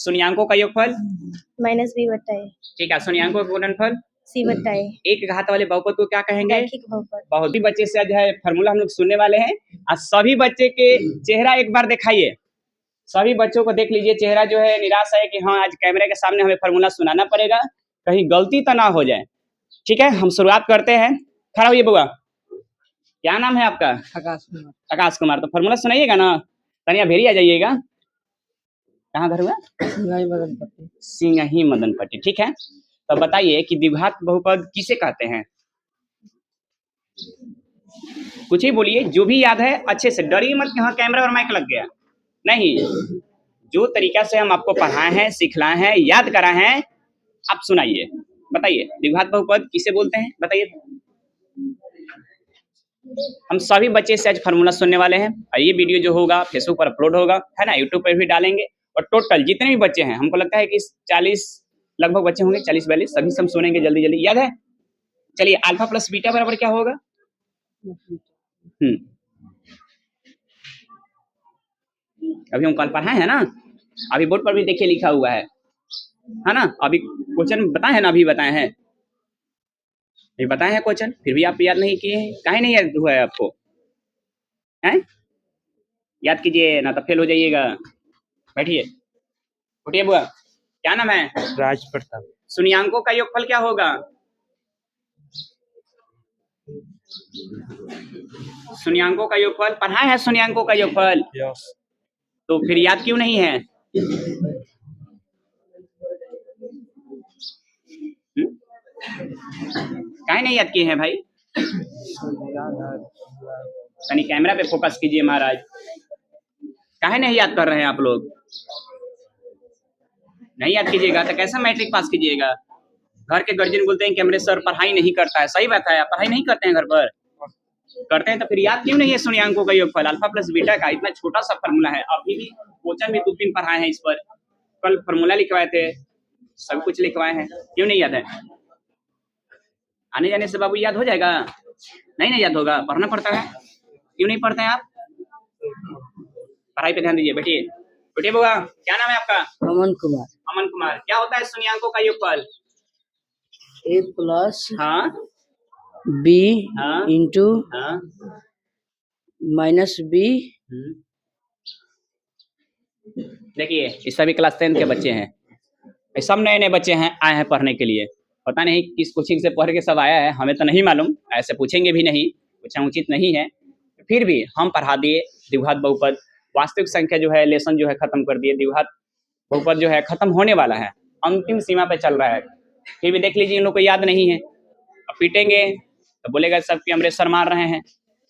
शून्यांकों का योगफल -b/a। ठीक है, शून्यांकों का गुणनफल c/a। एक घात वाले बहुपद को क्या कहेंगे? रैखिक बहुपद। बहुत ही बच्चे से जो है फार्मूला हम लोग सुनने वाले हैं। और सभी बच्चे के चेहरा एक बार दिखाइए, सभी बच्चों को देख लीजिए, चेहरा जो है निराश है कि हाँ आज कैमरे के सामने हमें फार्मूला सुनाना पड़ेगा, कहीं गलती तो ना हो जाए। ठीक है, हम शुरुआत करते हैं। खड़ा होइए बुआ, क्या नाम है आपका? आकाश कुमार। आकाश कुमार। तो फार्मूला सुनाइएगा ना, तनिया भेरी आ जाइएगा। कहाँ घर हुआ? सिंगाई मदन पट्टी। सिंगही मदन पट्टी। ठीक है, तो बताइए कि द्विघात बहुपद किसे कहते हैं? कुछ ही बोलिए, जो भी याद है अच्छे से, डरिए मत कि हाँ कैमरा और माइक लग गया, नहीं। जो तरीका से हम आपको पढ़ाए हैं, सिखलाए हैं, याद कराए हैं, आप सुनाइए। बताइए द्विघात बहुपद किसे बोलते हैं, बताइए। हम सभी बच्चे से आज फार्मूला सुनने वाले हैं और ये वीडियो जो होगा फेसबुक पर अपलोड होगा, है ना, यूट्यूब पर भी डालेंगे। और टोटल जितने भी बच्चे हैं, हमको लगता है कि 40 लगभग बच्चे होंगे, 40-42, सभी सब सुनेंगे जल्दी जल्दी। याद है? चलिए, अल्फा प्लस बीटा बराबर क्या होगा? अभी हम कल पढ़ाए हैं ना, अभी बोर्ड पर भी देखिए लिखा हुआ है ना। अभी क्वेश्चन बताए हैं ना, अभी बताए हैं, ये बताए हैं क्वेश्चन, फिर भी आप याद नहीं किए हैं। काहे नहीं याद हुआ है आपको? हैं? याद कीजिए ना तो फेल हो जाइएगा। बैठिए, उठिए बुआ। क्या नाम है? राज प्रताप। शून्यांकों का योगफल क्या होगा? शून्यांकों का योगफल पढ़ा है, शून्यांकों का योगफल। यस। तो फिर याद क्यों नहीं है? काहे नहीं याद किए हैं भाई? तनी कैमरा पे फोकस कीजिए महाराज। काहे नहीं याद कर रहे हैं आप लोग? नहीं याद कीजिएगा तो कैसे मैट्रिक पास कीजिएगा? घर के गार्जियन बोलते हैं कि हमारे सर पढ़ाई नहीं करता है। सही बात है, पढ़ाई नहीं करते हैं घर पर, करते हैं तो फिर याद क्यों नहीं है शून्यांकों का योगफल? अल्फा प्लस बीटा का इतना छोटा सा फार्मूला है। अभी भी क्वेश्चन भी 2-3 पढ़ाए हैं इस पर, कल फार्मूला लिखवाए थे, सब कुछ लिखवाए हैं, क्यों नहीं याद है? आने जाने से बाबू याद हो जाएगा? नहीं याद होगा, पढ़ना पड़ता है। क्यों नहीं पढ़ते हैं आप? पढ़ाई पे ध्यान दीजिए। बैठिए, बैठिए बुआ। क्या नाम है आपका? अमन कुमार। अमन कुमार। क्या होता है शून्यांकों का योगफल? a प्लस हाँ b हाँ इंटू हाँ माइनस b। देखिए, ये सभी क्लास 10 के बच्चे हैं, ये सब नए बच्चे हैं, आए हैं पढ़ने के लिए। पता नहीं किस कोचिंग से पढ़ के सब आया है, हमें तो नहीं मालूम, ऐसे पूछेंगे भी नहीं, पूछना उचित नहीं है। फिर भी हम पढ़ा दिए द्विघात बहुपद। वास्तविक संख्या जो है, लेसन जो है खत्म कर दिए। द्विघात बहुपद जो है खत्म होने वाला है, अंतिम सीमा पे चल रहा है। फिर भी देख लीजिए, इन लोग को याद नहीं है। अब पीटेंगे तो बोलेगा सब कि हमारे सर मार रहे हैं,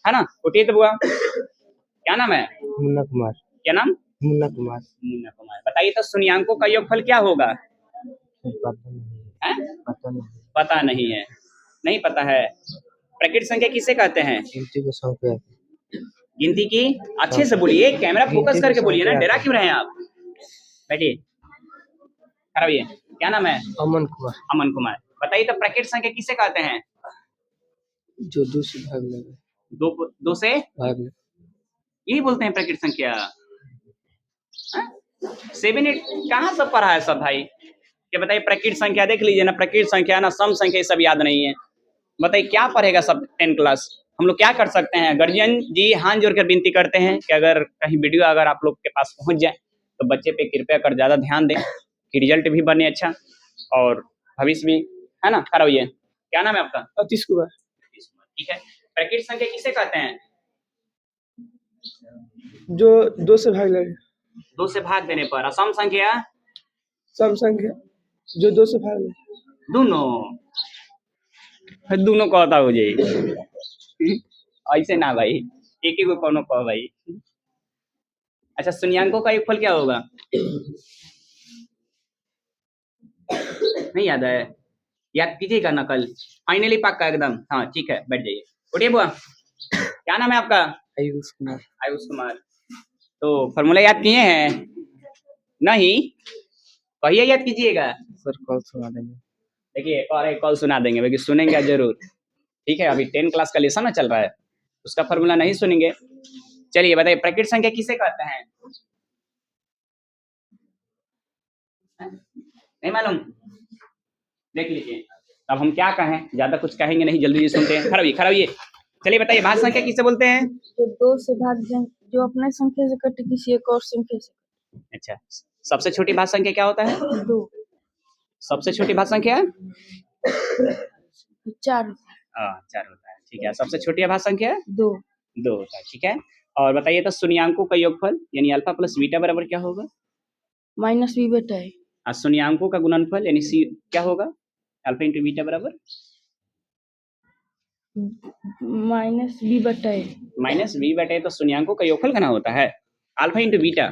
है ना। उठिए तो बुआ। क्या नाम है? मुन्ना कुमार। क्या नाम? मुन्ना कुमार। मुन्ना कुमार। बताइए तो शून्यांकों का योगफल क्या होगा? पता नहीं है, नहीं पता है। प्रकृत संख्या किसे कहते हैं? गिनती को संख्या। गिनती की? अच्छे से बोलिए, कैमरा फोकस करके बोलिए ना, डरा क्यों रहे हैं आप? बैठिए, खड़ा होइए। क्या नाम है? अमन कुमार। अमन कुमार। बताइए तो प्रकृत संख्या किसे कहते हैं? जो 2 से भाग लगे। दो से भाग ले, यही बोलते हैं प्रकृत संख्या। 7 8 कहाँ सब पढ़ा है सब भाई? क्या बताइए, प्रकृत संख्या देख लीजिए ना, प्रकृत संख्या ना, सम संख्या सब याद नहीं है। बताइए क्या पढ़ेगा सब 10 क्लास? हम लोग क्या कर सकते हैं? गार्जियन जी हाथ जोड़कर विनती करते हैं कि अगर कहीं वीडियो अगर आप लोग के पास पहुंच जाए तो बच्चे पे कृपया कर ज्यादा ध्यान दें कि रिजल्ट भी बने अच्छा और भविष्य भी, है ना। खड़ा होइए। क्या नाम है आपका? अतीश कुमार। ठीक है, प्रकृत संख्या किसे कहते हैं? जो 2 से भाग लगे। 2 से भाग देने पर। असम संख्या? सम संख्या जो 2 से भाग लगे। दोनों कहता हो जाए ऐसे ना भाई, एक ही को कोनो कहो भाई। अच्छा, शून्यांकों का योगफल क्या होगा? नहीं याद है? याद कीजिएगा ना कल, फाइनली पक्का एकदम। हाँ ठीक है, बैठ जाइए। उठिए बुआ। क्या नाम है आपका? आयुष कुमार। आयुष कुमार। तो फॉर्मूला याद किए हैं? नहीं, कहिए याद कीजिएगा। सर कल सुना देंगे। देखिए, और एक कॉल सुना देंगे, लेकिन सुनेंगे जरूर। ठीक है, अभी 10 क्लास का लेसन चल रहा है, उसका फॉर्मूला नहीं सुनेंगे। चलिए बताइए, प्रकृत संख्या किसे कहते हैं? नहीं मालूम, देख लीजिए। अब हम क्या कहें, ज्यादा कुछ कहेंगे नहीं, जल्दी से सुनते हैं। खड़ा होइए। चलिए बताइए, भाज्य संख्या किसे बोलते हैं? जो दो से भाग जाए, जो अपने संख्या से कटे किसी एक और संख्या से। अच्छा, सबसे छोटी भाज्य संख्या क्या होता है? दो। सबसे छोटी भाज्य संख्या? 4 होता है। 4 होता है, ठीक है। सबसे छोटी भाज्य संख्या? 2। 2 होता है, ठीक है। और बताइए तो शून्यांकों का योगफल यानी अल्फा प्लस बीटा बराबर क्या होगा? -b/a। और शून्यांकों का गुणनफल यानी सी क्या होगा? अल्फा इंटू बीटा बराबर -b/a। -b/a। तो शून्यांकों का योगफल करना होता है। अल्फा इंटू बीटा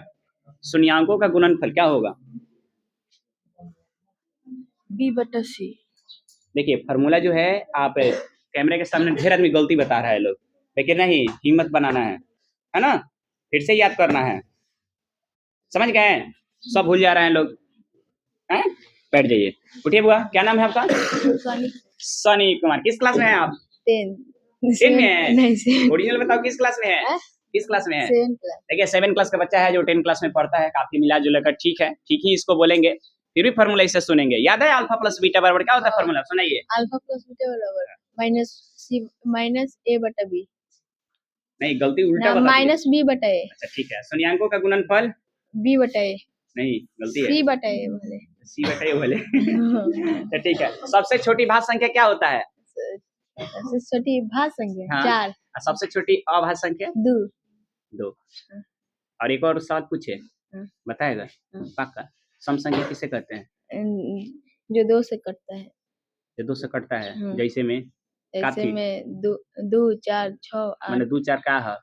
शून्यांकों का गुणनफल क्या होगा? b/c। देखिए फॉर्मूला जो है, आप कैमरे के सामने ढेर आदमी गलती बता रहा है लोग, लेकिन नहीं, हिम्मत बनाना है ना? फिर से याद करना है, समझ गए? सब भूल जा रहे हैं लोग, हैं? बैठ जाइए, उठिए बुआ। क्या नाम है आपका? सनी कुमार। किस क्लास में हैं आप? 10 में है? नहीं से ओरिजिनल बताओ, किस क्लास में है? किस क्लास में है? 7 क्लास। देखिए 7 क्लास का बच्चा है जो 10 क्लास में पढ़ता है, काफी मिला जुला कर ठीक है, ठीक ही इसको बोलेंगे, फिर भी फॉर्मूला इसे सुनेंगे। याद है अल्फा प्लस बीटा बराबर क्या होता है? फॉर्मूला सुनाइए। अल्फा प्लस बीटा बराबर -a/b। नहीं, गलती उल्टा बता दी। -b/a। अच्छा ठीक है। शून्यांकों का गुणनफल? b/a। नहीं, गलती है। c/a बोले। c/a बोले। तो ठीक है। सबसे छोटी भाज्य संख्या क्या होता है? सबसे छोटी भाज्य संख्या हाँ। 4। और सबसे छोटी अभाज्य संख्या? 2। 2। और एक और सवाल पूछे, बताएगा? पक्का। सम संख्या किसे कहते हैं? जो 2 से कटता है। जो 2 से कटता है, जैसे में ऐसे काथी? में 2 4 6 माने 8 2 4 का है,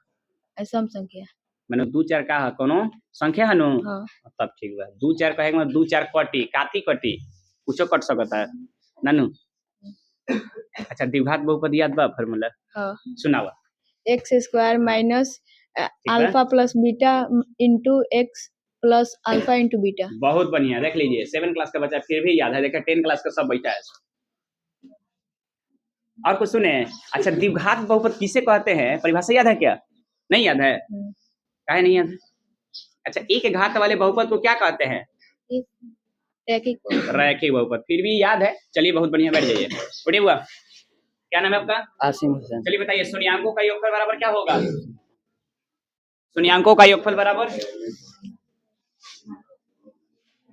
सम संख्या। माने 2 4 का है, कोनो संख्या है नु? हाँ। तब ठीक बा। 2 4 कहे मतलब 2 4 कटी, काथी कटी, कुछो कट सकता है नानू। अच्छा, द्विघात बहुपद याद बा फॉर्मूला? हाँ। सुनावा। x² minus alpha plus beta into x plus alpha into beta. बहुत बढ़िया, देख लीजिए 7 क्लास का बच्चा फिर भी याद है। देखा 10 क्लास का सब बैठा है। और कुछ सुने? अच्छा, द्विघात बहुपद किसे कहते हैं? परिभाषा याद है क्या? नहीं याद है? काहे नहीं याद है? अच्छा, एक घात वाले बहुपद को क्या कहते हैं? रैखिक बहुपद। फिर भी याद है, चलिए बहुत बढ़िया, बैठ जाइए। उठिए बुआ। क्या नाम है आपका? आसिम हुसैन। चलिए बताइए, शून्यांकों का योगफल बराबर क्या होगा? शून्यांकों का योगफल बराबर?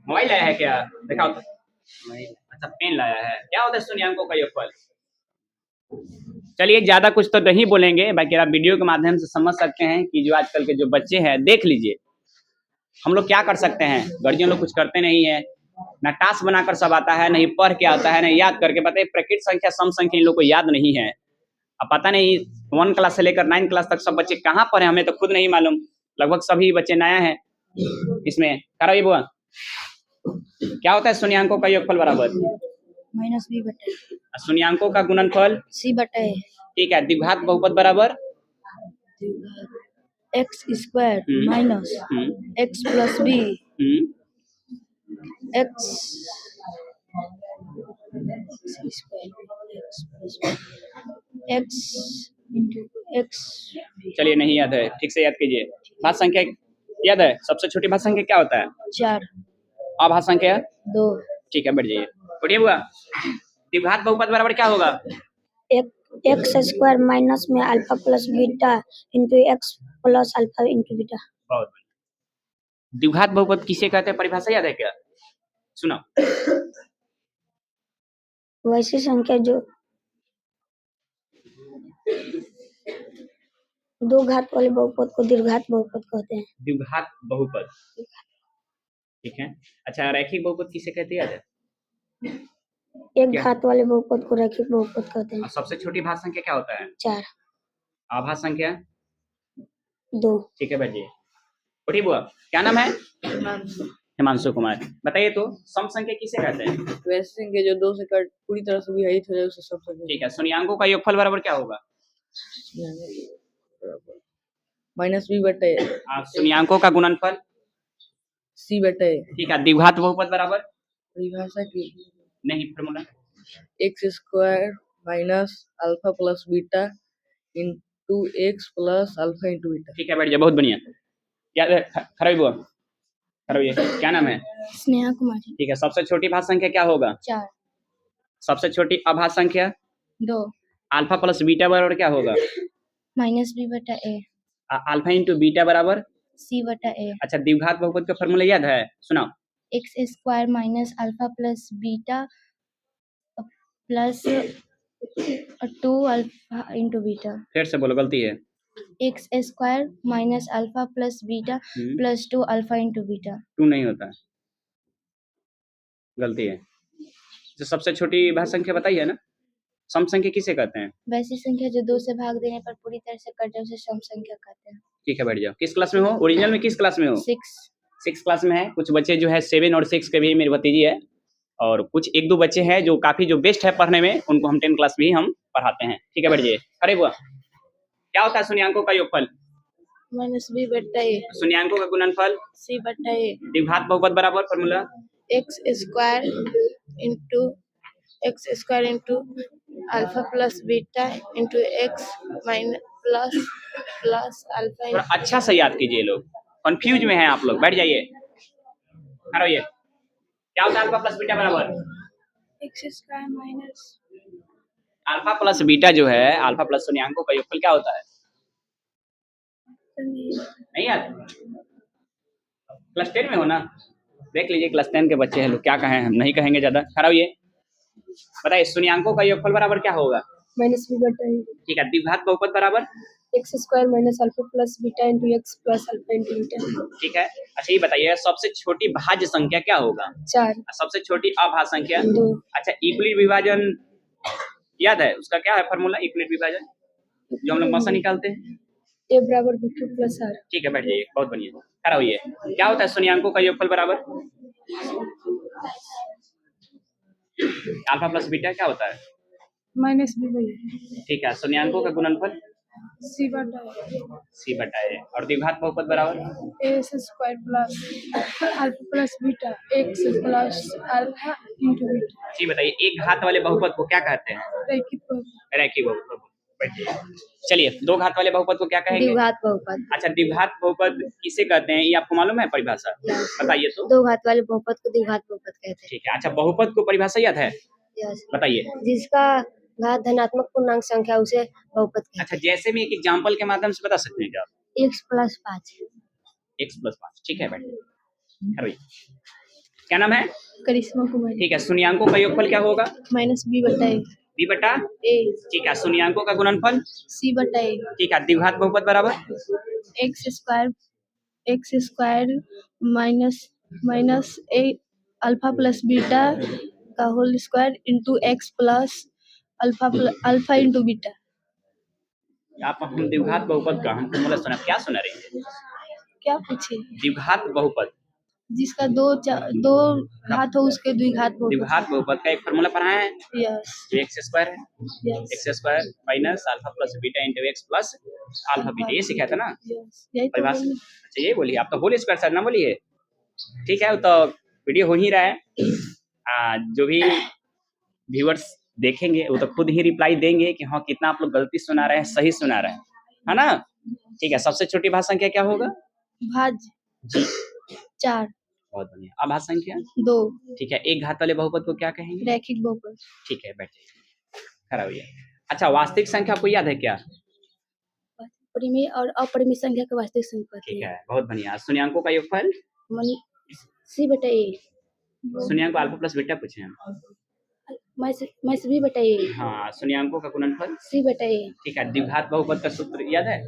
मोबाइल लाया है क्या? दिखाओ तो। अच्छा, पेन लाया है। क्या होता है शून्यांकों का योगफल? चलिए ज्यादा कुछ तो नहीं बोलेंगे, बाकी आप वीडियो के माध्यम से समझ सकते हैं कि जो आजकल के जो बच्चे हैं, देख लीजिए हम लोग क्या कर सकते हैं। गार्जियन लोग कुछ करते नहीं है, ना टास्क बनाकर सब आता है, नहीं पढ़ के आता है, नहीं याद करके। पता है प्रकृत संख्या सम संख्या इन लोग को याद नहीं है। अब पता नहीं 1 क्लास से लेकर 9 क्लास तक सब बच्चे कहाँ पर हैं, हमें तो खुद नहीं मालूम। लगभग सभी बच्चे नया है इसमें। करो बुआ, क्या होता है शून्यांकों का योगफल बराबर? -b/a। शून्यांकों का गुणनफल? c/a। ठीक है। द्विघात बहुपद बराबर? x² minus x plus b x x into x। चलिए नहीं याद है, ठीक से याद कीजिए। भाज्य संख्या याद है? सबसे छोटी भाज्य संख्या क्या होता है? 4। अभाज्य संख्या? 2। ठीक है, बैठ जाइए। उठिए बुआ। द्विघात बहुपद बराबर क्या होगा? x² माइनस में alpha plus beta into x plus alpha into beta. बहुत बढ़िया। द्विघात बहुपद किसे कहते हैं? परिभाषा याद है क्या? सुनो। वैसी संख्या जो 2 घात वाले बहुपद को द्विघात बहुपद कहते हैं। द्विघात बहुपद, ठीक है। अच्छा, रैखिक बहुपद किसे कहते हैं याद है? एक घात वाले बहुपद को रैखिक बहुपद कहते हैं। और सबसे छोटी भाज्य संख्या क्या होता है? 4। अभाज्य संख्या? 2। ठीक है, बैठ जाइए। उठिए बुआ। क्या नाम है? हिमांशु कुमार। बताइए तो सम संख्या किसे कहते हैं? वैसे संख्या जो 2 से कट पूरी तरह से विभाजित हो जाए उसे सम संख्या। ठीक है। शून्यांकों का योगफल बराबर क्या होगा? -b/a। शून्यांकों का गुणनफल? c/a। ठीक है। द्विघात बहुपद बराबर? परिभाषा की नहीं, formula? x² minus alpha plus beta into x plus alpha into beta. ठीक है, बैठ जाइए, बहुत बढ़िया। याद है? खड़ा बुआ, करो ये, क्या नाम है? स्नेहा कुमारी। ठीक है, सबसे छोटी भाज्य संख्या क्या होगा? 4 सबसे छोटी अभाज्य संख्या? 2 अल्फा प्लस बीटा बराबर क्या होगा? -b/a अल्फा इंटू बीटा बराबर? c/a। अच्छा, द्विघात बहुपद का फॉर्मूला याद है? सुनाओ। x² minus alpha plus beta plus 2 alpha into beta. फिर से बोलो, गलती है। x² minus alpha plus beta plus 2 alpha into beta. 2 नहीं होता है, गलती है। जो सबसे छोटी भाज्य संख्या बताई है ना, सम संख्या किसे कहते हैं? वैसी संख्या जो 2 से भाग देने पर पूरी तरह से कट जाए उसे सम संख्या कहते हैं। ठीक है, बैठ जाओ। किस क्लास में हो? ओरिजिनल में किस क्लास में हो? 6 क्लास में है। कुछ बच्चे जो है 7 और 6 के भी मेरी भतीजी है, और कुछ 1-2 बच्चे हैं जो काफ़ी जो बेस्ट है पढ़ने में, उनको हम 10 क्लास में ही हम पढ़ाते हैं। ठीक है, बैठ जाइए। अरे बुआ, क्या होता है शून्याङ्कों का योगफल? -b/a शून्याङ्कों का गुणनफल? c/a। द्विघात बहुपद बराबर formula? x² into alpha plus beta into x minus plus alpha. थोड़ा अच्छा से याद कीजिए, लोग कंफ्यूज में हैं आप लोग। बैठ जाइए। करो ये, क्या होता है अल्फा प्लस बीटा बराबर? x² minus alpha plus beta जो है, अल्फा प्लस शून्याङ्कों का योगफल क्या होता है? नहीं याद? क्लास 10 में हो ना? देख लीजिए, क्लास 10 के बच्चे हैं लोग, क्या कहें, हम नहीं कहेंगे ज़्यादा। खड़ा होइए, बताइए शून्याङ्कों का योगफल बराबर क्या होगा? -b/a। ठीक है, द्विघात बहुपद बराबर? x² minus alpha plus beta into x plus alpha into beta. ठीक है। अच्छा, ये बताइए सबसे छोटी भाज्य संख्या क्या होगा? 4 और सबसे छोटी अभाज्य संख्या? 2 अच्छा, यूक्लिड विभाजन याद है? उसका क्या है फॉर्मूला यूक्लिड विभाजन, जो हम लोग मसा निकालते हैं? a बराबर b³ प्लस r। ठीक है, बैठ जाइए, बहुत बढ़िया। खड़ा होइए। क्या होता है शून्याङ्कों का योगफल बराबर? अल्फा प्लस बीटा क्या होता है? -b/a ठीक है, शून्याङ्कों का गुणनफल? c/a। और द्विघात बहुपद बराबर? a² plus alpha plus beta x plus alpha into beta. जी बताइए, एक घात वाले बहुपद को क्या कहते हैं? रैखिक बहुपद। रैखिक बहुपद। बैठिए। चलिए, दो घात वाले बहुपद को क्या कहेंगे? द्विघात बहुपद। अच्छा, द्विघात बहुपद किसे कहते हैं, ये आपको मालूम है परिभाषा? बताइए तो। दो घात वाले बहुपद को द्विघात बहुपद कहते हैं। ठीक है। अच्छा, बहुपद को परिभाषा याद है? बताइए। जिसका घात धनात्मक पूर्णांक संख्या उसे बहुपद कहते हैं। अच्छा, जैसे में एक एग्जांपल के माध्यम से बता सकते हैं क्या? x plus 5। x plus 5। ठीक है, बैठिए। अरे क्या नाम है? करिश्मा कुमारी। ठीक है, शून्याङ्कों का योगफल क्या होगा? -b/a b बटा a ठीक है, शून्याङ्कों का गुणनफल? c/a। ठीक है, द्विघात बहुपद बराबर? x² minus a alpha plus beta का whole square into x plus alpha into beta. आप हम द्विघात बहुपद का हम फॉर्मूला सुना, क्या सुना रही है? क्या पूछे? द्विघात बहुपद, जिसका दो घात हो उसके द्विघात बहुपद। द्विघात बहुपद का एक फॉर्मूला पढ़ाए हैं, यस जो एक्स स्क्वायर है। Yes x square minus alpha plus beta into x plus alpha beta, ये सिखाया था ना यस, यही तो परिभाषा? बोली। अच्छा, ये बोलिए, आप तो होल स्क्वायर सर ना बोलिए। ठीक है, वो तो वीडियो हो ही रहा है। जो भी व्यूअर्स देखेंगे वो तो खुद ही रिप्लाई देंगे कि हाँ कितना आप लोग गलती सुना रहे हैं, सही सुना रहे हैं, है ना? ठीक है, सबसे छोटी भाज्य संख्या क्या होगा? भाज्य 4। बहुत बढ़िया। अभाज्य संख्या? 2। ठीक है, एक घात वाले बहुपद को क्या कहेंगे? रैखिक बहुपद। ठीक है, बैठ जाइए, खड़ा होइए। अच्छा, वास्तविक संख्या आपको याद है क्या? परिमेय और अपरिमेय संख्या का वास्तविक संख्या। ठीक है, बहुत बढ़िया। शून्याङ्कों का योगफल? c/a। शून्याङ्क अल्फा प्लस बीटा पूछे हम। -b/a। हाँ, शून्याङ्कों का गुणनफल? c/a। ठीक है, द्विघात बहुपद का सूत्र याद है?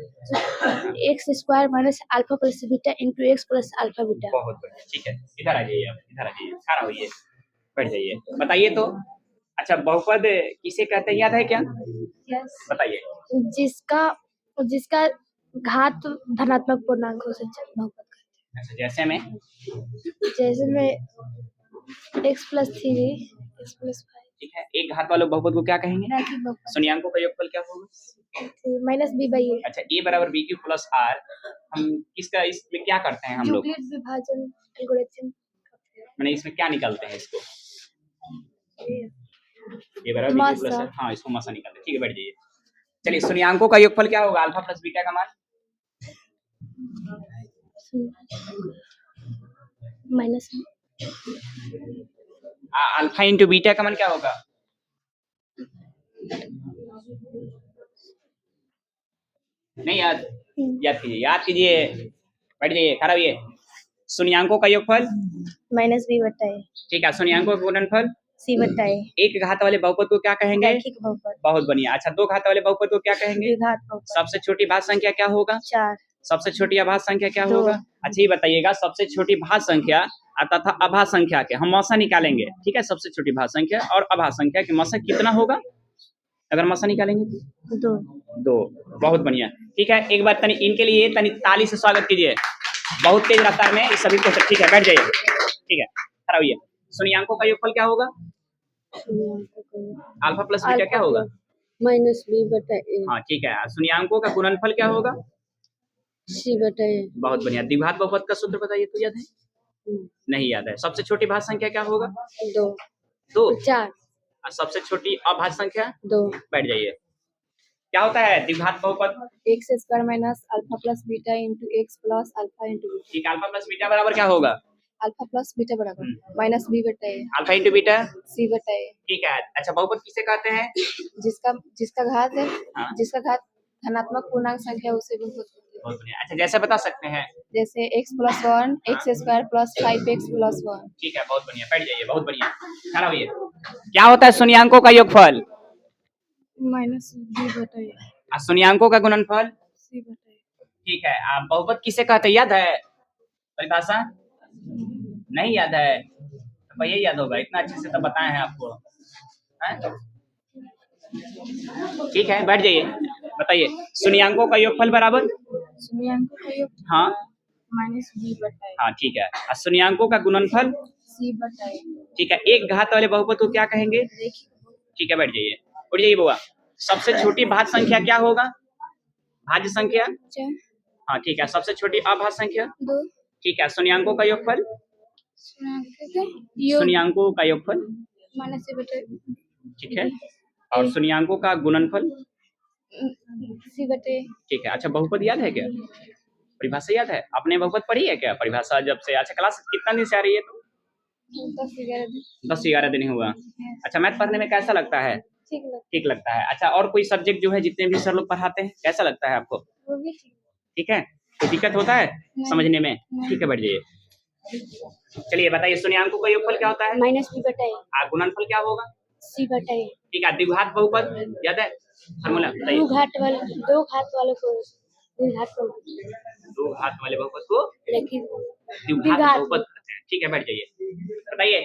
x² minus alpha plus beta into x plus alpha beta. बहुत बढ़िया। ठीक है, इधर आ जाइए, आप इधर आ जाइए, खड़ा होइए, बैठ जाइए, बताइए तो। अच्छा, बहुपद किसे कहते हैं, याद है क्या? यस, बताइए। जिसका घात धनात्मक पूर्णांक हो उसे बहुपद कहते हैं। अच्छा, जैसे में x प्लस 3 x प्लस 5। ठीक है, एक घात वाले बहुपद को क्या कहेंगे? रैखिक बहुपद। शून्याङ्कों का योगफल क्या होगा? -b/a। अच्छा, a बराबर b³ प्लस r, हम इसका इसमें क्या करते हैं हम लोग? यूक्लिड विभाजन एल्गोरिथम। मैंने इसमें क्या निकालते हैं इसको? a बराबर b³ प्लस r, हाँ इसको मसा निकालते हैं। ठीक है, बैठ जाइए। चलिए, शून्याङ्कों का योगफल क्या होगा? अल्फा प्लस बीटा का मान? माइनस अल्फा इंटू बीटा का मान क्या होगा? नहीं याद? याद कीजिए, बैठ जाइए, खड़ा होइए। शून्यांकों का योगफल? माइनस बी बटा ए, ठीक है, शून्यांकों का गुणनफल? सी बटा ए, एक घात वाले बहुपद को क्या कहेंगे? रैखिक बहुपद, बहुत बढ़िया। अच्छा, दो घात वाले बहुपद को क्या कहेंगे? द्विघात बहुपद, सबसे छोटी भाज्य संख्या क्या होगा? 4, सबसे छोटी अभाज्य संख्या क्या दो। होगा? अच्छा, ये बताइएगा, सबसे छोटी भाज्य संख्या तथा अभाज्य संख्या के हम मौसा निकालेंगे, ठीक है? सबसे छोटी भाज्य संख्या और अभाज्य संख्या के मौसा कितना होगा अगर मौसा निकालेंगे तो? 2, 2। बहुत बढ़िया, ठीक है। एक बार तनी इनके लिए तनी ताली से स्वागत कीजिए, बहुत तेज रफ्तार में इस सभी को। ठीक है, बैठ जाइए, ठीक है, खड़ा होइए। शून्यांकों का योगफल क्या होगा? अल्फा प्लस बीटा क्या होगा? माइनस बी बटा ए, हाँ, ठीक है। शून्यांकों का गुणनफल क्या होगा? सी बटा ए, बहुत बढ़िया। द्विघात बहुपद का सूत्र बताइए तो, याद है? नहीं याद है। सबसे छोटी भाज्य संख्या क्या होगा? 2, 2। 4, और सबसे छोटी अभाज्य संख्या? 2, बैठ जाइए। क्या होता है द्विघात बहुपद? X square minus alpha plus beta into x plus alpha into beta, ठीक है, अल्फा प्लस बीटा बराबर क्या होगा? अल्फा प्लस बीटा बराबर माइनस बी बटा ए, अल्फा इंटू बीटा? सी बटा ए, ठीक है। अच्छा, बहुपद किसे कहते हैं? जिसका घात है, हाँ। जिसका घात धनात्मक पूर्णांक संख्या उसे बहुपद कहते हैं। बहुत बढ़िया। अच्छा, जैसे बता सकते हैं? जैसे x plus 1 x square plus 5x plus 1। ठीक है, बहुत बढ़िया, बैठ जाइए, बहुत बढ़िया, खड़ा होइए। क्या होता है शून्यांकों का योगफल? माइनस बी बटा ए, और शून्यांकों का गुणनफल? सी बटा ए, ठीक है। आप बहुपद किसे कहते हैं, याद है परिभाषा? नहीं याद है तो भैया याद होगा, इतना अच्छे से तो बताए हैं आपको, हैं? ठीक है, बैठ जाइए, बताइए। शून्यांकों का योगफल बराबर? शून्यांकों का योग हाँ माइनस बी बटा ए, हाँ, ठीक है। और शून्यांकों का गुणनफल? सी बटा ए, ठीक है। एक घात वाले बहुपद को क्या कहेंगे? ठीक है, बैठ जाइए, उठ जाइए बुआ। सबसे छोटी भाज्य संख्या क्या होगा? भाज्य संख्या? 4, हाँ, ठीक है। सबसे छोटी अभाज्य संख्या? 2, ठीक है। शून्यांकों का योगफल? योग शून्यांकों का योगफल? माइनस सी बटा ए, ठीक है। और शून्यांकों का गुणनफल? सी बटा ए, ठीक है। अच्छा, बहुपद याद है क्या? परिभाषा याद है? आपने बहुपद पढ़ी है क्या परिभाषा जब से? अच्छा, क्लास कितना दिन से आ रही है? तो 10-11 दिन 10-11 दिन हुआ। अच्छा, मैथ पढ़ने में कैसा लगता है? ठीक लगता ठीक लगता है। अच्छा, और कोई सब्जेक्ट जो है जितने भी सर लोग पढ़ाते हैं कैसा लगता है आपको? है, वो भी ठीक। ठीक है, कोई दिक्कत होता है समझने में? ठीक है, बैठ जाइए। चलिए बताइए, शून्यांकों का योगफल क्या होता है? माइनस बी बटा ए, गुणनफल क्या होगा? सी बटा ए, ठीक है। द्विघात बहुपद याद है फॉर्मूला? बताइए। दो घात वालों को द्विघात बहुपद, दो घात वाले बहुपद को लेकिन द्विघात बहुपद कहते हैं। ठीक है, बैठ जाइए, बताइए।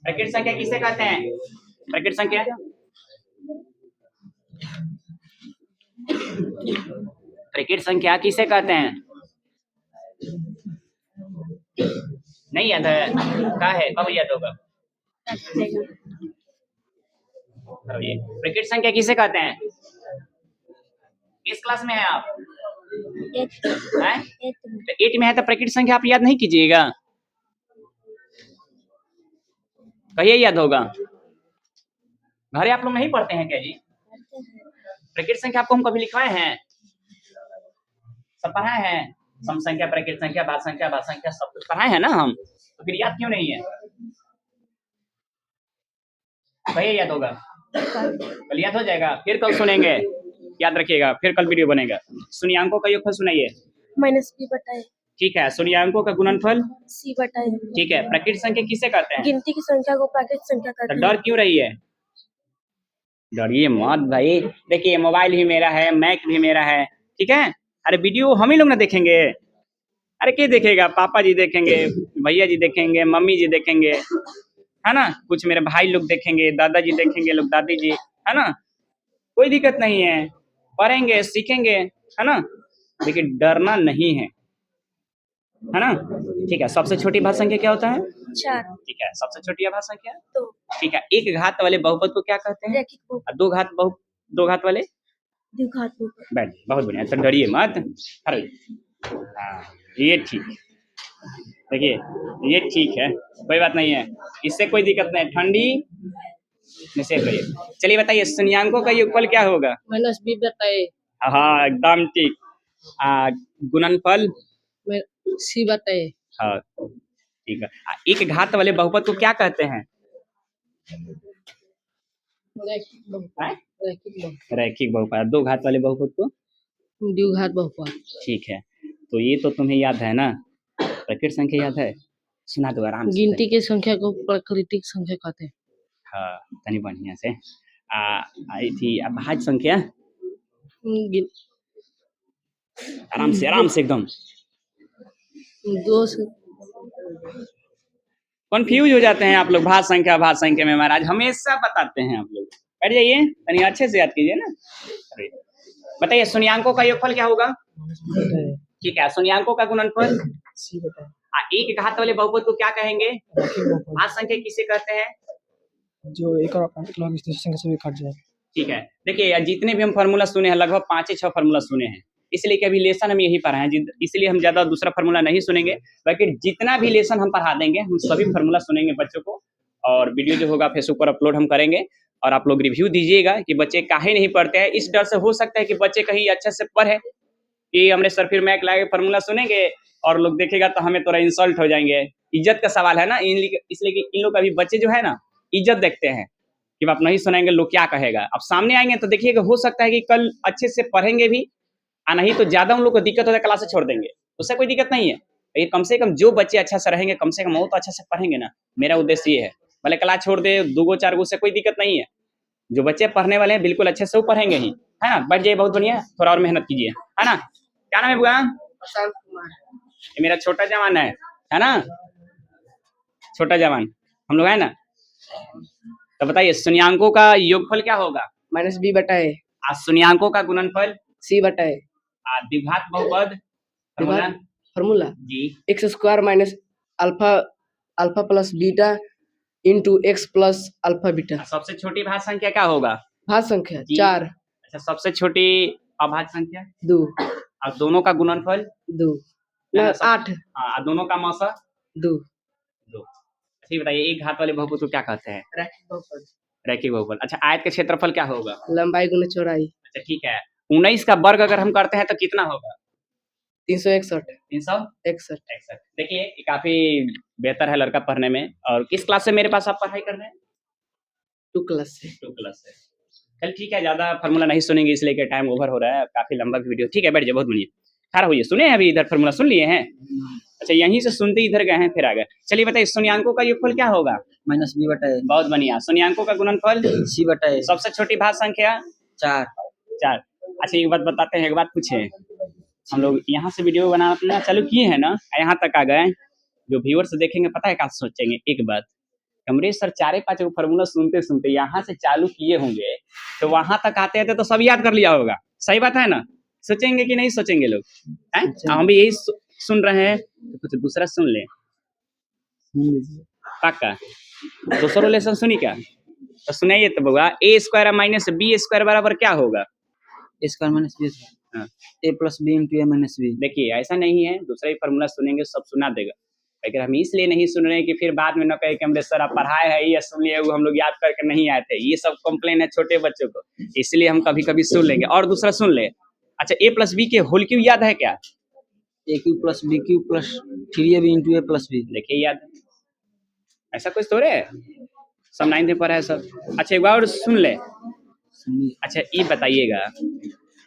ब्रैकेट संख्या किसे कहते हैं? ब्रैकेट संख्या? ब्रैकेट संख्या किसे कहते हैं? नहीं याद है? क्या है, कब याद होगा? ब्रैकेट संख्या किसे कहते हैं? किस क्लास में है आप? 8 में है तो ब्रैकेट संख्या आप याद नहीं कीजिएगा, कहिए याद होगा। घरे आप लोग नहीं पढ़ते हैं क्या जी? ब्रैकेट संख्या आपको हम कभी लिखवाए हैं? सब पढ़ाए हैं? सम संख्या, ब्रैकेट संख्या, भाज्य संख्या सब कुछ पढ़ाए हैं ना हम, तो फिर याद क्यों नहीं है? कहिए याद होगा। कल याद हो जाएगा, फिर कल सुनेंगे, याद रखिएगा, फिर कल वीडियो बनेगा। शून्यांकों का योगफल सुनाइए। माइनस बी बटा ए, ठीक है। शून्यांकों का गुणनफल? सी बटा ए, ठीक है। ब्रैकेट संख्या किसे कहते हैं? गिनती की संख्या को प्राकृत संख्या तो कहते डर क्यों रही है? डरिए मत भाई, देखिए मोबाइल भी मेरा है, मैक भी मेरा है, ठीक है। अरे वीडियो हम ही लोग ना देखेंगे, अरे क्या देखेगा? पापा जी देखेंगे, भैया जी देखेंगे, मम्मी जी देखेंगे, है ना, कुछ मेरे भाई लोग देखेंगे, दादाजी देखेंगे, लोग दादी जी, है ना, कोई दिक्कत नहीं है, पढ़ेंगे सीखेंगे, है ना, लेकिन डरना नहीं है ना। ठीक है। सबसे छोटी भाज्य संख्या क्या होता है? 4, ठीक है। सबसे छोटी अभाज्य संख्या? 2, ठीक है। एक घात वाले बहुपद को क्या कहते हैं? रैखिक बहुपद, और दो घात वाले? द्विघात बहुपद। बैठ, बहुत बढ़िया, तो डरिए मत। अरे हाँ, ये ठीक, देखिए ये ठीक है, कोई बात नहीं है, इससे कोई दिक्कत नहीं, ठंडी निषेध करिए। चलिए बताइए, शून्यांकों का योगफल क्या होगा? माइनस बी बटा ए, हाँ, एकदम ठीक। गुणनफल? सी बटा ए, हाँ, ठीक है। एक घात वाले बहुपद को क्या कहते हैं? रैखिक बहुपद। हैं? रैखिक बहुपद। रैखिक बहुपद। दो घात वाले बहुपद को? द्विघात बहुपद। ठीक है, तो ये तो तुम्हें याद है ना, प्रकृत संख्या याद है? सुना दो आराम से। गिनती की संख्या को प्राकृतिक संख्या कहते हैं। हाँ, तनी बढ़िया से। आई थी अभाज्य संख्या। गिन- आराम से एकदम। दो से कंफ्यूज हो जाते हैं आप लोग भाज्य संख्या में महाराज, हमेशा बताते हैं आप लोग। बैठ जाइए, तनी अच्छे से याद कीजिए ना। अरे, बताइए शून्यांकों का योगफल क्या होगा? ठीक है, शून्यांकों का गुणनफल? सी बताए। एक घात वाले बहुपद को क्या कहेंगे? रैखिक बहुपद। भाज्य संख्या किसे कहते हैं? जो एक और लॉग इस संख्या से भी कट जाए। ठीक है, देखिए यार, जितने भी हम फार्मूला सुने हैं लगभग 5-6 फार्मूला सुने हैं, इसलिए कि अभी लेसन हम यही पढ़ाए हैं, इसलिए हम ज्यादा दूसरा फार्मूला नहीं सुनेंगे, बाकी जितना भी लेसन हम पढ़ा देंगे हम सभी फार्मूला सुनेंगे बच्चों को। और वीडियो जो होगा फेसबुक पर अपलोड हम करेंगे, और आप लोग रिव्यू दीजिएगा कि बच्चे काहे नहीं पढ़ते हैं। इस डर से हो सकता है कि बच्चे कहीं अच्छे से पढ़े कि हमने सर फिर मैक लाके फार्मूला सुनेंगे और लोग देखेगा तो हमें थोड़ा इंसल्ट हो जाएंगे। इज्जत का सवाल है ना, इसलिए कि इन लोग अभी बच्चे जो है ना इज्जत देखते हैं कि आप नहीं सुनाएंगे लोग क्या कहेगा। अब सामने आएंगे तो देखिएगा, हो सकता है कि कल अच्छे से पढ़ेंगे भी, और नहीं तो ज्यादा उन लोग को दिक्कत होता है क्लास से छोड़ देंगे, उससे कोई दिक्कत नहीं है। लेकिन कम से कम जो बच्चे अच्छा से रहेंगे, कम से कम वो तो अच्छा से पढ़ेंगे ना, मेरा उद्देश्य ये है। भले क्लास छोड़ दे 2-4 से कोई दिक्कत नहीं है, जो बच्चे पढ़ने वाले हैं बिल्कुल अच्छे से वो पढ़ेंगे ही, है ना। बैठ जाइए, बहुत बढ़िया, थोड़ा और मेहनत कीजिए, है ना। क्या नाम है बुआ? प्रशांत कुमार। ये मेरा छोटा जवान है ना, छोटा जवान हम लोग है ना। तो बताइए शून्यांकों का योगफल क्या होगा? -b बटा a। शून्यांकों का गुणनफल? c बटा a। द्विघात बहुपद फॉर्मूला? फॉर्मूला जी, x² minus alpha plus beta into x plus alpha beta. सबसे छोटी भाज्य संख्या क्या होगा? भाज्य संख्या जी। 4। अच्छा, सबसे छोटी अभाज्य संख्या? 2। और दोनों का गुणनफल? 2 है ना, 8। हाँ, दोनों का मौसा? 2। 2। ठीक, बताइए एक घात वाले बहुपद को क्या कहते हैं? रैखिक बहुपद। रैखिक बहुपद। अच्छा, आयत का क्षेत्रफल क्या होगा? लंबाई गुना चौड़ाई। अच्छा ठीक है, 19 का वर्ग अगर हम करते हैं तो कितना होगा? 361। 361। देखिए ये काफी बेहतर है लड़का पढ़ने में। और किस क्लास से मेरे पास आप पढ़ाई कर रहे हैं? 2 क्लास से। 2 क्लास से। चल ठीक है, ज्यादा फार्मूला नहीं सुनेंगे इसलिए कि टाइम ओवर हो रहा है, काफी लंबा वीडियो। ठीक है, बैठ जाइए, बहुत बढ़िया, खड़ा होइए। सुने हैं अभी इधर फार्मूला सुन लिए हैं? अच्छा, यहीं से सुनते इधर गए हैं फिर आ गए। चलिए बताइए शून्यांकों का योगफल क्या होगा? -b बटा a। बहुत बढ़िया। शून्यांकों का गुणनफल? c बटा a। सबसे छोटी भाज्य संख्या? 4। 4। अच्छा एक बात बताते हैं, एक बात पूछे, हम लोग यहाँ से वीडियो बनाना चालू किए हैं ना, यहाँ तक आ गए, जो व्यूअर्स देखेंगे पता है क्या सोचेंगे? एक बात, अमरीश सर 4-5 फार्मूला सुनते सुनते यहाँ से चालू किए होंगे तो वहां तक आते आते तो सब याद कर लिया होगा। सही बात है ना? सोचेंगे कि नहीं सोचेंगे लोग? हैं? हम भी यही सुन रहे हैं, तो कुछ दूसरा सुन ले। पक्का दूसरा लेसन सुनी क्या? तो सुनाइए तो बउआ, a² माइनस b² बराबर क्या होगा? a² minus b। हाँ। a plus b into a minus b। देखिए ऐसा नहीं है, दूसरा ही फार्मूला सुनेंगे सब सुना देगा। लेकिन हम इसलिए नहीं सुन रहे हैं कि फिर बाद में न कहे कि हमने सर आप पढ़ाए है ये सुन लिए, वो हम लोग याद करके नहीं आए थे। ये सब कंप्लेन है छोटे बच्चों को, इसलिए हम कभी कभी सुन लेंगे। और दूसरा सुन ले, अच्छा a प्लस बी के होल क्यूब याद है क्या? a³ plus b³ plus 3ab into a plus b। देखिए याद, ऐसा कुछ थोड़े है, सब 9th में पढ़ा है सब। अच्छा एक बार और सुन ले। अच्छा ये बताइएगा,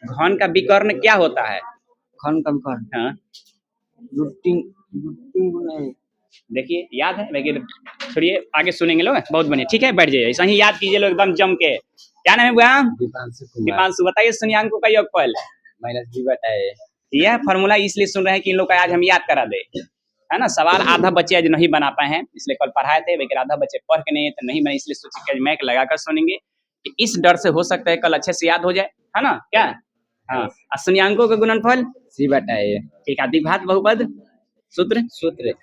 घन का विकर्ण क्या होता है? घन का विकर्ण? हाँ रूट 3 गुना a। देखिए याद है, लेकिन छोड़िए आगे सुनेंगे लोग। बहुत बढ़िया, ठीक है बैठ जाइए, ऐसा ही याद कीजिए लोग एकदम जम के। क्या नाम है बुआ? दीपांशु। बताइए शून्यांकों का योगफल? -b बटा a। यह फार्मूला इसलिए सुन रहे हैं कि इन लोग का आज हम याद करा दे, है ना। सवाल आधा बच्चे आज नहीं बना पाए हैं, इसलिए कल पढ़ाए थे, लेकिन आधा बच्चे पढ़ के नहीं तो नहीं बने, इसलिए सोचे कि आज मैक लगाकर सुनेंगे कि इस डर से हो सकता है कल अच्छे से याद हो जाए, है ना। क्या? हाँ। शून्यांकों का गुणनफल? c बटा a। ठीक है, द्विघात बहुपद सूत्र?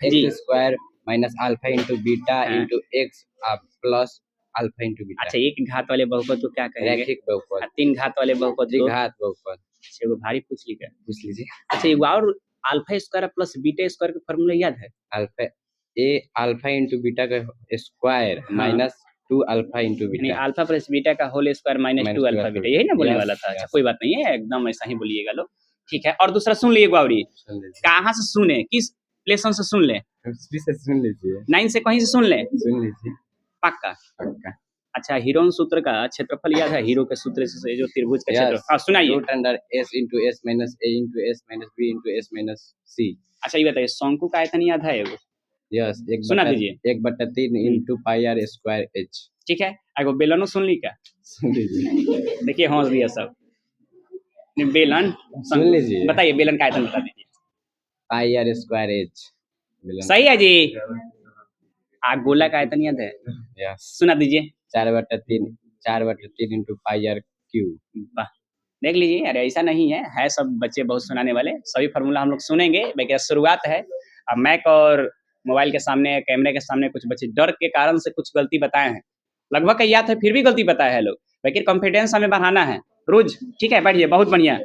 x² minus alpha into beta into x plus alpha into beta. अच्छा एक घात वाले बहुपद को क्या कहेंगे? रैखिक बहुपद। 3 घात वाले बहुपद को? द्विघात बहुपद। अच्छा वो भारी पूछ ली क्या? पूछ लीजिए। अच्छा एक और alpha square plus beta square का फार्मूला याद है? अल्फा इंटू बीटा का स्क्वायर माइनस 2 अल्फा इंटू यानी बीटा। अल्फा प्लस बीटा का whole square minus 2 alpha beta, यही ना बोलने वाला था। अच्छा कोई बात नहीं है, एकदम ऐसा ही बोलिएगा लोग, ठीक है। और दूसरा सुन लिए गौरी, कहाँ से सुने, किस लेसन से सुन ले, उसमें से सुन लीजिए, 9 से कहीं से सुन ले, सुन लीजिए पक्का। पक्का। अच्छा, हीरोन सूत्र का क्षेत्रफल याद है? हीरो के सूत्र से जो त्रिभुज का क्षेत्र, हाँ सुनाइए। Root under s into s minus a into s minus b into s minus c। अच्छा ये बताइए, शंकु का आयतन याद है एगो? यस, सुना दीजिए। 1/3 into pi r square h। ठीक है, एगो बेलनो सुन ली क्या? सुन लीजिए, देखिए हंस दिया सब। बेलन सुन लीजिए, बताइए, बेलन का आयतन बता दीजिए। pi r square h। सही है जी। गोला का आयतन याद है? यस, सुना दीजिए। 4/3 into pi r cube। वाह, देख लीजिए। अरे ऐसा नहीं है सब बच्चे बहुत सुनाने वाले, सभी फार्मूला हम लोग सुनेंगे। देखिए शुरुआत है। अब मैक और मोबाइल के सामने, कैमरे के सामने कुछ बच्चे डर के कारण से कुछ गलती बताए हैं, लगभग का याद है फिर भी गलती बताए हैं लोग। लेकिन कॉन्फिडेंस हमें बढ़ाना है रोज। ठीक है, बैठिए, बहुत बढ़िया।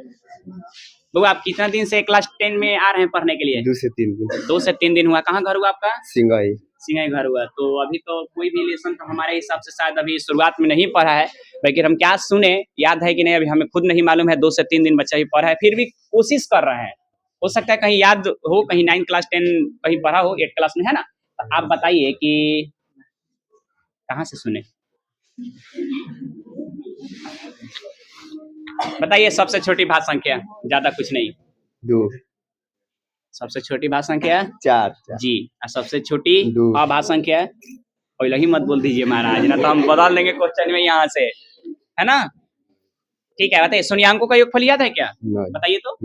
तो आप कितना दिन से क्लास 10 में आ रहे हैं पढ़ने के लिए? 2 से 3 दिन। 2 से 3 दिन हुआ। कहाँ घर हुआ आपका? सिंगाई। सिंगाई घर हुआ। तो अभी तो कोई भी लेसन तो हमारे हिसाब से शायद अभी शुरुआत में नहीं पढ़ा है, लेकिन हम क्या सुने, याद है कि नहीं अभी हमें खुद नहीं मालूम है। 2 से 3 दिन बच्चा ही पढ़ा है, फिर भी कोशिश कर रहे हैं। हो सकता है कहीं याद हो, कहीं 9 क्लास 10 कहीं पढ़ा हो, 8 क्लास में, है ना? तो आप बताइए कि कहाँ से सुने? बताइए सबसे छोटी भाग संख्या, ज्यादा कुछ नहीं। 2। सबसे छोटी भाग संख्या 4। जी। और सबसे छोटी 2। भाग संख्या पहले ही मत बोल दीजिए महाराज, ना तो हम बदल देंगे क्वेश्चन में यहाँ से, है ना? ठीक है, बताइए शून्याङ्कों का योगफल याद है क्या? बताइए तो।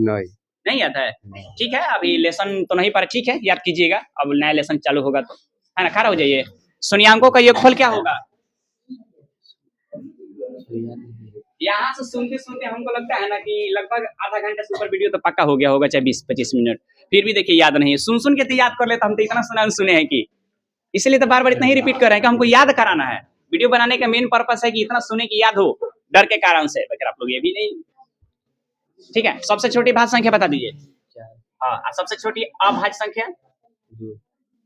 नहीं याद है? ठीक है, अभी लेसन तो नहीं पढ़ा, ठीक है, याद कीजिएगा। अब नया लेसन चालू होगा तो, है ना? खड़ा हो जाइए। शून्याङ्कों का योगफल क्या होगा? यहाँ से सुनते सुनते हमको लगता है ना कि लगभग आधा घंटे से ऊपर वीडियो तो पक्का हो गया होगा, चाहे 20-25 मिनट, फिर भी देखिए याद नहीं है। सुन के तो याद कर लेते, हम तो इतना सुने हैं कि इसलिए तो बार बार इतना ही रिपीट कर रहे हैं कि हमको याद कराना है। वीडियो बनाने का मेन पर्पस है कि इतना सुने कि याद हो, डर के कारण से। अगर आप लोग ये भी नहीं, ठीक है। सबसे छोटी भाज्य संख्या बता दीजिए। हाँ, सबसे छोटी अभाज्य संख्या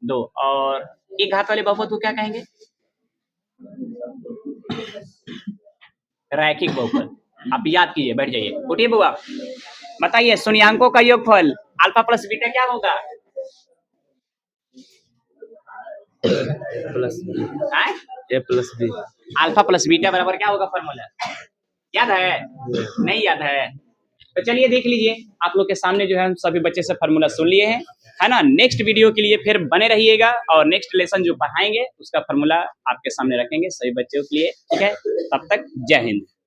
2। और एक घात वाले बहुपद को क्या कहेंगे? रैखिक बहुपद। आप याद कीजिए, बैठ जाइए, उठिए बुआ। बताइए शून्याङ्कों का योगफल अल्फा प्लस बीटा क्या होगा? a plus b। Alpha plus beta बराबर क्या होगा फॉर्मूला? याद है? नहीं याद है? तो चलिए देख लीजिए, आप लोग के सामने जो है हम सभी बच्चे से फार्मूला सुन लिए हैं, है ना? नेक्स्ट वीडियो के लिए फिर बने रहिएगा और नेक्स्ट लेसन जो पढ़ाएंगे उसका फार्मूला आपके सामने रखेंगे सभी बच्चों के लिए। ठीक है, तब तक जय हिंद।